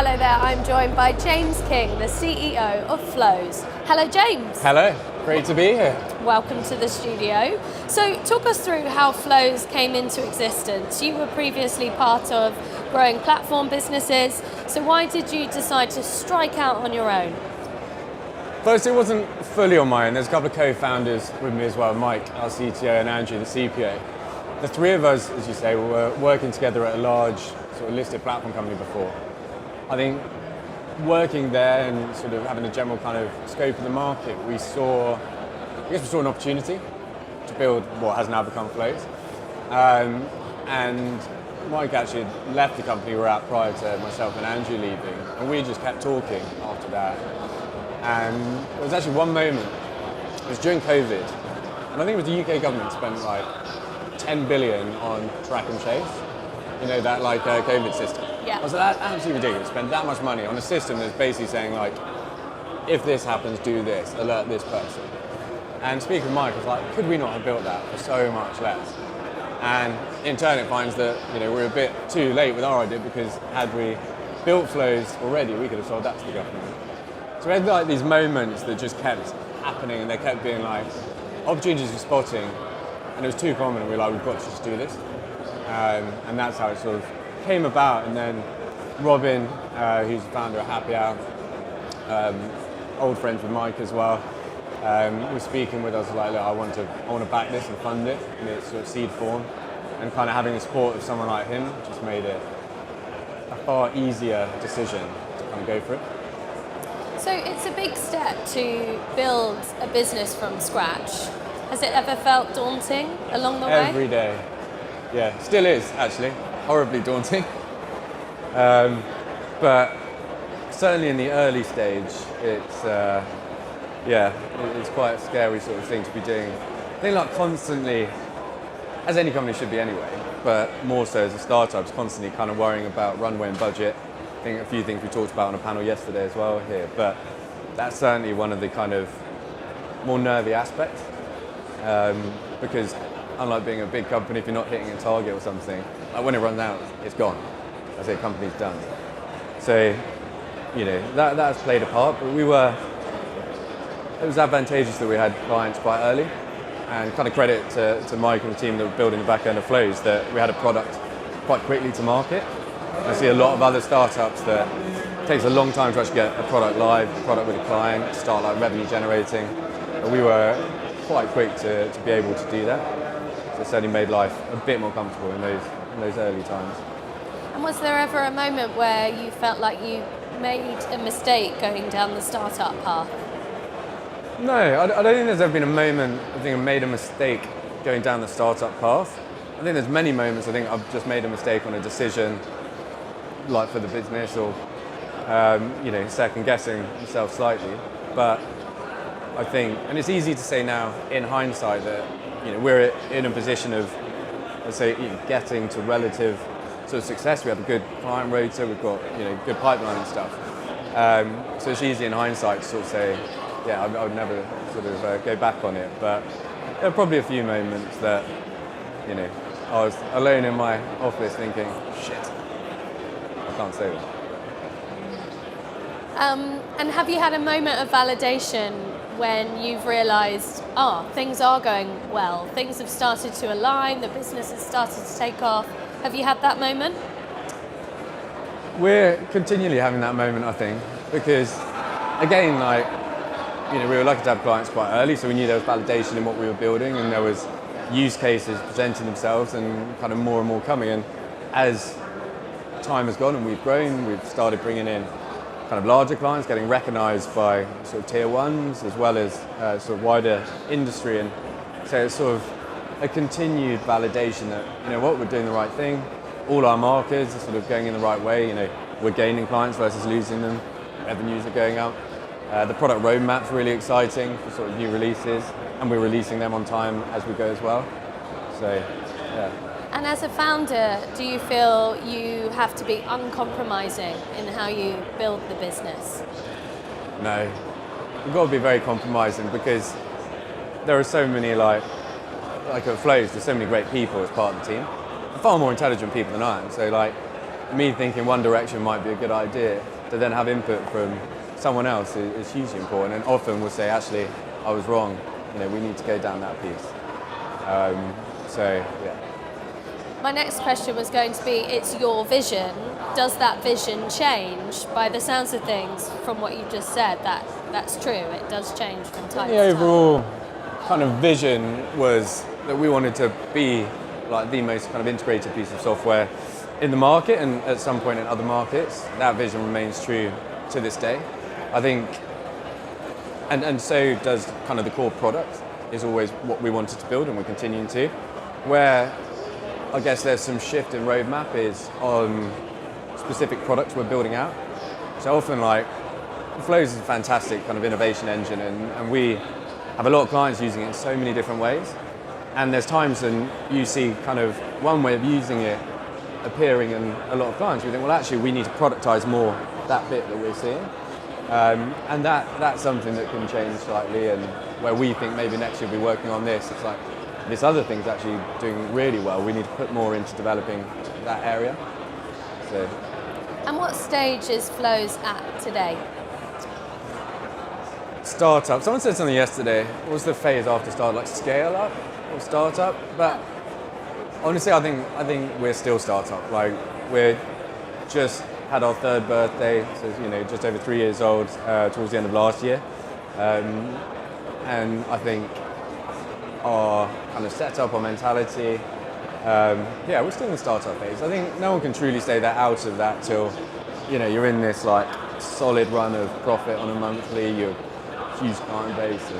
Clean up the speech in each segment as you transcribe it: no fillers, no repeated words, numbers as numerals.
Hello there, I'm joined by James King, the CEO of Flows. Hello James. Hello, great to be here. Welcome to the studio. So talk us through how Flows came into existence. You were previously part of growing platform businesses, so why did you decide to strike out on your own? First, it wasn't fully on my own. There's a couple of co-founders with me as well, Mike, our CTO, and Andrew, the CPO. The three of us, as you say, were working together at a large sort of listed platform company before. I think working there and sort of having a general kind of scope of the market, we saw an opportunity to build what has now become Flows. And Mike actually left the company we were at prior to myself and Andrew leaving, and we just kept talking after that. And there was actually one moment, it was during COVID, and I think it was the UK government spent like 10 billion on track and trace, you know, that like COVID system. Yeah. I was like, that's absolutely ridiculous, spend that much money on a system that's basically saying like, if this happens, do this, alert this person. And speaking of Mike, I was like, could we not have built that for so much less? And in turn it finds that, you know, we're a bit too late with our idea, because had we built Flows already, we could have sold that to the government. So we had like these moments that just kept happening, and they kept being like opportunities for spotting, and it was too common, and we were like, we've got to just do this. And that's how it sort of came about. And then Robin, who's the founder of Happy Hour, old friends with Mike as well, was speaking with us like, look, I want to back this and fund it in its sort of seed form, and kind of having the support of someone like him just made it a far easier decision to kind of go for it. So it's a big step to build a business from scratch. Has it ever felt daunting along the way? Every day. Yeah, still is actually. Horribly daunting. But certainly in the early stage, it's quite a scary sort of thing to be doing. I think like constantly, as any company should be anyway, but more so as a startup, it's constantly kind of worrying about runway and budget. I think a few things we talked about on a panel yesterday as well here, but that's certainly one of the kind of more nervy aspects, because unlike being a big company, if you're not hitting a target or something, like when it runs out, it's gone. I say company's done. So, you know, that's played a part, but it was advantageous that we had clients quite early, and kind of credit to Mike and the team that were building the back end of Flows, that we had a product quite quickly to market. I see a lot of other startups that it takes a long time to actually get a product live, a product with a client, start like revenue generating. But we were quite quick to be able to do that. So it certainly made life a bit more comfortable in those early times. And was there ever a moment where you felt like you made a mistake going down the startup path? No, I don't think there's ever been a moment I think I made a mistake going down the startup path. I think there's many moments I think I've just made a mistake on a decision, like for the business, or you know, second guessing myself slightly. But I think, and it's easy to say now in hindsight that, you know, we're in a position of, let's say, you know, getting to relative sort of success. We have a good client rotor, we've got, you know, good pipeline and stuff. So it's easy in hindsight to sort of say, yeah, I would never sort of go back on it. But there are probably a few moments that, you know, I was alone in my office thinking, shit, I can't say that. And have you had a moment of validation when you've realised, things are going well, things have started to align, the business has started to take off? Have you had that moment? We're continually having that moment, I think, because again, like, you know, we were lucky to have clients quite early, so we knew there was validation in what we were building, and there was use cases presenting themselves and kind of more and more coming. And as time has gone and we've grown, we've started bringing in kind of larger clients, getting recognised by sort of tier ones as well as sort of wider industry. And so it's sort of a continued validation that, you know what, we're doing the right thing. All our markers are sort of going in the right way. You know, we're gaining clients versus losing them. Revenues are going up. The product roadmap's really exciting for sort of new releases, and we're releasing them on time as we go as well. So, yeah. And as a founder, do you feel you have to be uncompromising in how you build the business? No, we've got to be very compromising, because there are so many like at Flows, there's so many great people as part of the team, far more intelligent people than I am. So like, me thinking one direction might be a good idea, to then have input from someone else is hugely important. And often we'll say, actually, I was wrong. We need to go down that piece. So yeah. My next question was going to be, it's your vision. Does that vision change? By the sounds of things, from what you just said, that's true. It does change from time to The time. overall kind of vision was that we wanted to be like the most kind of integrated piece of software in the market, and at some point in other markets. That vision remains true to this day. I think, and so does kind of the core product, is always what we wanted to build, and we're continuing to. Where I guess there's some shift in roadmap is on specific products we're building out. So often, like, Flows is a fantastic kind of innovation engine, and we have a lot of clients using it in so many different ways. And there's times when you see kind of one way of using it appearing in a lot of clients. We think, well, actually, we need to productize more that bit that we're seeing. And that's something that can change slightly, and where we think maybe next year we'll be working on this, it's like this other thing's actually doing really well. We need to put more into developing that area. So. And what stage is Flows at today? Startup. Someone said something yesterday. What was the phase after startup? Like scale up or startup? But honestly, I think we're still startup. Like, we're just had our 3rd birthday, so just over 3 years old towards the end of last year, and I think our kind of setup, our mentality, we're still in the startup phase. I think no one can truly say they're out of that till you're in this like solid run of profit on a monthly, you're huge client base.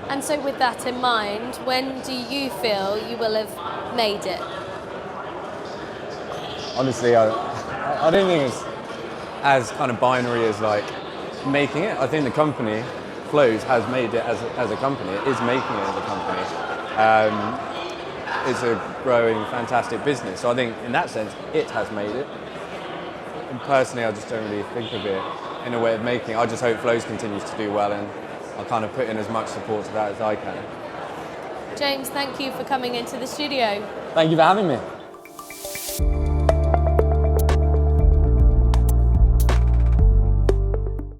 And so with that in mind, when do you feel you will have made it? Honestly, I don't think it's as kind of binary as like making it. I think the company, Flows, has made it as a company. It is making it as a company. It's a growing, fantastic business. So I think in that sense, it has made it. And personally, I just don't really think of it in a way of making it. I just hope Flows continues to do well, and I'll kind of put in as much support to that as I can. James, thank you for coming into the studio. Thank you for having me.